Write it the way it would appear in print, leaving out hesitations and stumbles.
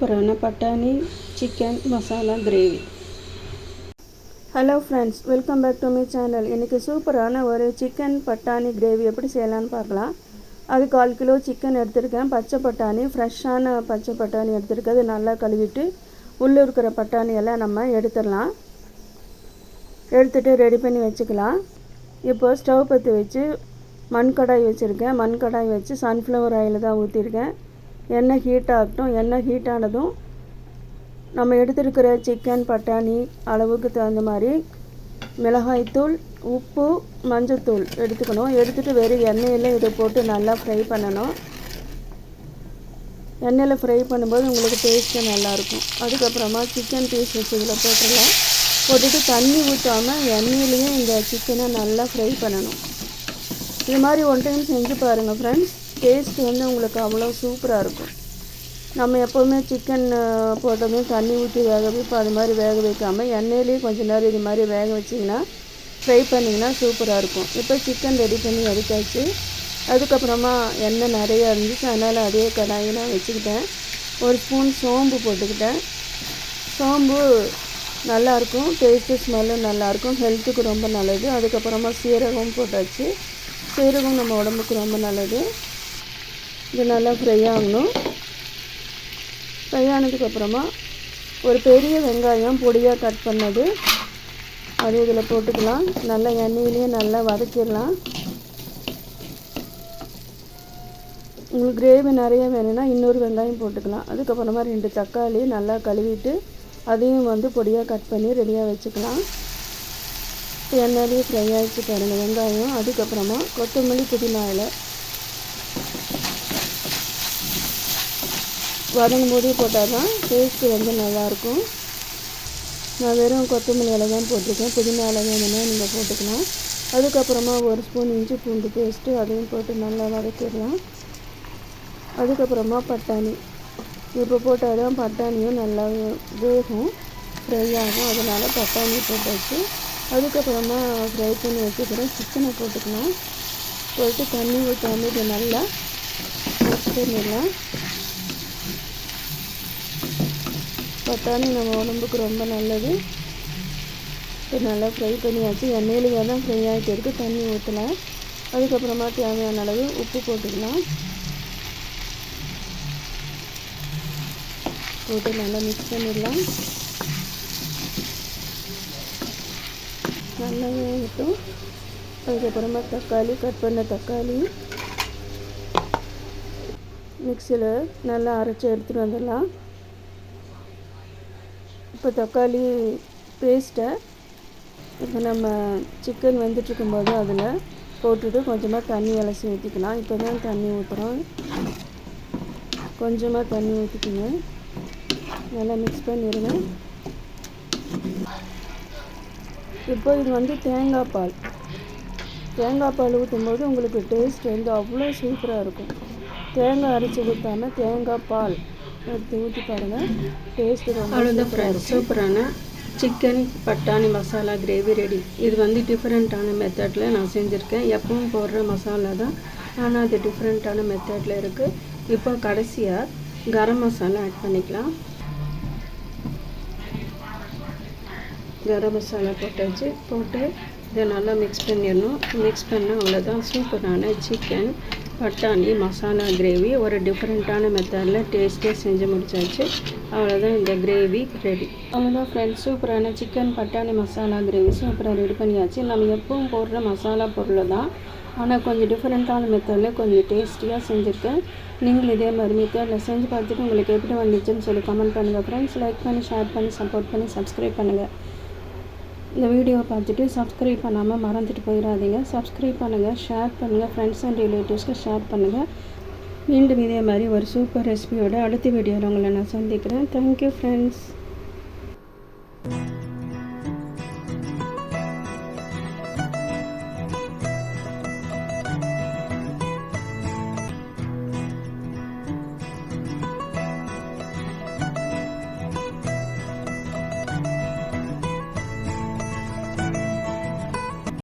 சூப்பரான பட்டாணி chicken masala gravy. Hello friends, welcome back to my channel. இன்றைக்கி சூப்பரான ஒரு சிக்கன் பட்டாணி கிரேவி எப்படி செய்யலான்னு பார்க்கலாம். அது 1/4 கிலோ சிக்கன் எடுத்துருக்கேன். பச்சை பட்டாணி, ஃப்ரெஷ்ஷான பச்சை பட்டாணி எடுத்துருக்கேன். அது நல்லா கழுவிட்டு உள்ளே இருக்கிற பட்டாணியெல்லாம் நம்ம எடுத்துடலாம். எடுத்துகிட்டு ரெடி பண்ணி வச்சுக்கலாம். இப்போ ஸ்டவ் பற்றி வச்சு மண் கடாய் வச்சுருக்கேன். மண் கடாய் வச்சு சன்ஃப்ளவர் ஆயில் தான் ஊற்றிருக்கேன். எண்ணெய் ஹீட் ஆகட்டும். எண்ணெய் ஹீட் ஆனதும் நம்ம எடுத்துருக்கிற சிக்கன் பட்டாணி அளவுக்கு தகுந்த மாதிரி மிளகாய்த்தூள், உப்பு, மஞ்சள்தூள் எடுத்துக்கணும். எடுத்துகிட்டு வெறும் எண்ணெயில் இதை போட்டு நல்லா ஃப்ரை பண்ணணும். எண்ணெயில் ஃப்ரை பண்ணும்போது உங்களுக்கு டேஸ்ட்டு நல்லாயிருக்கும். அதுக்கப்புறமா சிக்கன் பீஸ் வச்சு இதில் போட்டுடலாம். போட்டுட்டு தண்ணி ஊற்றாமல் எண்ணெயிலேயே இந்த சிக்கனை நல்லா ஃப்ரை பண்ணணும். இது மாதிரி ஒன் டைம் செஞ்சு பாருங்கள் ஃப்ரெண்ட்ஸ். டேஸ்ட்டு வந்து உங்களுக்கு அவ்வளோ சூப்பராக இருக்கும். நம்ம எப்போவுமே சிக்கன் போட்டதும் தண்ணி ஊற்றி வேக வைப்போம். அது மாதிரி வேக வைக்காமல் எண்ணெயிலேயே கொஞ்சம் நேரம் இது மாதிரி வேக வச்சிங்கன்னா ஃப்ரை பண்ணிங்கன்னா சூப்பராக இருக்கும். இப்போ சிக்கன் ரெடி பண்ணி எடுத்தாச்சு. அதுக்கப்புறமா எண்ணெய் நிறையா இருந்துச்சு, அதனால் அதே கடாயை நான் வச்சுக்கிட்டேன். ஒரு ஸ்பூன் சோம்பு போட்டுக்கிட்டேன். சோம்பு நல்லாயிருக்கும், டேஸ்ட்டு ஸ்மெல்லும் நல்லாயிருக்கும், ஹெல்த்துக்கு ரொம்ப நல்லது. அதுக்கப்புறமா சீரகம் போட்டாச்சு. சீரகம் நம்ம உடம்புக்கு ரொம்ப நல்லது. இது நல்லா ஃப்ரை ஆகணும். ஃப்ரை ஆனதுக்கப்புறமா ஒரு பெரிய வெங்காயம் பொடியாக கட் பண்ணது அது இதில் போட்டுக்கலாம். நல்லா எண்ணெயிலேயே நல்லா வதக்கிடலாம். உங்களுக்கு கிரேவி நிறைய வேணும்னா இன்னொரு வெங்காயம் போட்டுக்கலாம். அதுக்கப்புறமா 2 தக்காளி நல்லா கழுவிட்டு அதையும் வந்து பொடியாக கட் பண்ணி ரெடியாக வச்சுக்கலாம். எண்ணெயிலேயே ஃப்ரை ஆகிடுச்சு பாருங்கள் வெங்காயம். அதுக்கப்புறமா கொத்தமல்லி, புதினா இலை வதங்கும் போதே போட்டால் தான் டேஸ்ட்டு வந்து நல்லாயிருக்கும். நான் வெறும் கொத்தமல்லி இலை தான் போட்டிருக்கேன். புதினா இலை வேணும்னா நீங்கள் போட்டுக்கலாம். அதுக்கப்புறமா ஒரு ஸ்பூன் இஞ்சி பூண்டு பேஸ்ட்டு அதையும் போட்டு நல்லா வதக்கிடலாம். அதுக்கப்புறமா பட்டாணி இப்போ போட்டால் தான் பட்டாணியும் நல்லா வேகும், ஃப்ரை ஆகும். அதனால் பட்டாணி போட்டாச்சு. அதுக்கப்புறமா ஃப்ரை பண்ணி வச்சுக்கிறேன் சிக்கனை போட்டுக்கலாம். போட்டு தண்ணி ஊற்றாமல் இதை நல்லா மிக்ஸ் பண்ணிடலாம். பட்டாணி நம்ம உடம்புக்கு ரொம்ப நல்லது. இப்போ நல்லா ஃப்ரை பண்ணியாச்சு. எண்ணெயிலேயே தான் ஃப்ரை ஆகிட்டு இருக்குது. தண்ணி ஊற்றலாம். அதுக்கப்புறமா தேவையான அளவு உப்பு போட்டுக்கலாம். போட்டு நல்லா மிக்ஸ் பண்ணிடலாம். நல்லா வேகட்டும். அதுக்கப்புறமா தக்காளி, கட் பண்ண தக்காளி மிக்சியில் நல்லா அரைச்சி எடுத்துகிட்டு வந்துடலாம். இப்போ தக்காளி பேஸ்ட்டை இப்போ நம்ம சிக்கன் வெந்துட்டுருக்கும்போது அதில் போட்டுட்டு கொஞ்சமாக தண்ணி அலசி ஊற்றிக்கலாம். இப்போ தான் தண்ணி ஊற்றுறோம். கொஞ்சமாக தண்ணி ஊற்றிக்கிங்க. நல்லா மிக்ஸ் பண்ணிடுங்க. இப்போ இது வந்து தேங்காய் பால் ஊற்றும்போது உங்களுக்கு டேஸ்ட் வந்து அவ்வளோ சூப்பராக இருக்கும். தேங்காய் அரைச்சி ஊற்றாமல் தேங்காய் பால் எடுத்து ஊற்றி பாருங்கள். டேஸ்ட்டு ரொம்ப சூப்பரான சிக்கன் பட்டாணி மசாலா கிரேவி ரெடி. இது வந்து டிஃப்ரெண்ட்டான மெத்தடில் நான் செஞ்சுருக்கேன். எப்பவும் போடுற மசாலா தான், ஆனால் அது டிஃப்ரெண்ட்டான மெத்தடில் இருக்குது. இப்போ கடைசியாக கரம் மசாலா ஆட் பண்ணிக்கலாம். கரம் மசாலா போட்டாச்சு. போட்டு இதை நல்லா மிக்ஸ் பண்ணிடணும். மிக்ஸ் பண்ணால் அவ்வளோதான் சூப்பரான சிக்கன் பட்டாணி மசாலா கிரேவி ஒரு டிஃப்ரெண்ட்டான மெத்தடில் டேஸ்ட்டாக செஞ்சு முடிச்சாச்சு. அவ்வளோதான், இந்த கிரேவி ரெடி. அவ்வளோதான் ஃப்ரெண்ட்ஸ், சூப்பரான சிக்கன் பட்டாணி மசாலா கிரேவி சூப்பராக ரெடி பண்ணியாச்சு. நம்ம எப்பவும் போடுற மசாலா பொருள் தான், ஆனால் கொஞ்சம் டிஃப்ரெண்ட்டான மெத்தடில் கொஞ்சம் டேஸ்டியாக செஞ்சுருக்கேன். நீங்களும் இதே மாதிரி மெத்தடில் செஞ்சு பார்த்துட்டு உங்களுக்கு எப்படி வந்துச்சுன்னு சொல்லி கமெண்ட் பண்ணுங்கள் ஃப்ரெண்ட்ஸ். லைக் பண்ணி, ஷேர் பண்ணி, சப்போர்ட் பண்ணி, சப்ஸ்கிரைப் பண்ணுங்கள். இந்த வீடியோவை பார்த்துட்டு சப்ஸ்கிரைப் பண்ணாமல் மறந்துட்டு போயிடாதீங்க. சப்ஸ்கிரைப் பண்ணுங்கள், ஷேர் பண்ணுங்கள், ஃப்ரெண்ட்ஸ் அண்ட் ரிலேட்டிவ்ஸ்க்கு ஷேர் பண்ணுங்கள். மீண்டும் இதே மாதிரி ஒரு சூப்பர் ரெசிபியோட அடுத்த வீடியோவில் உங்களை நான் சந்திக்கிறேன். Thank you friends.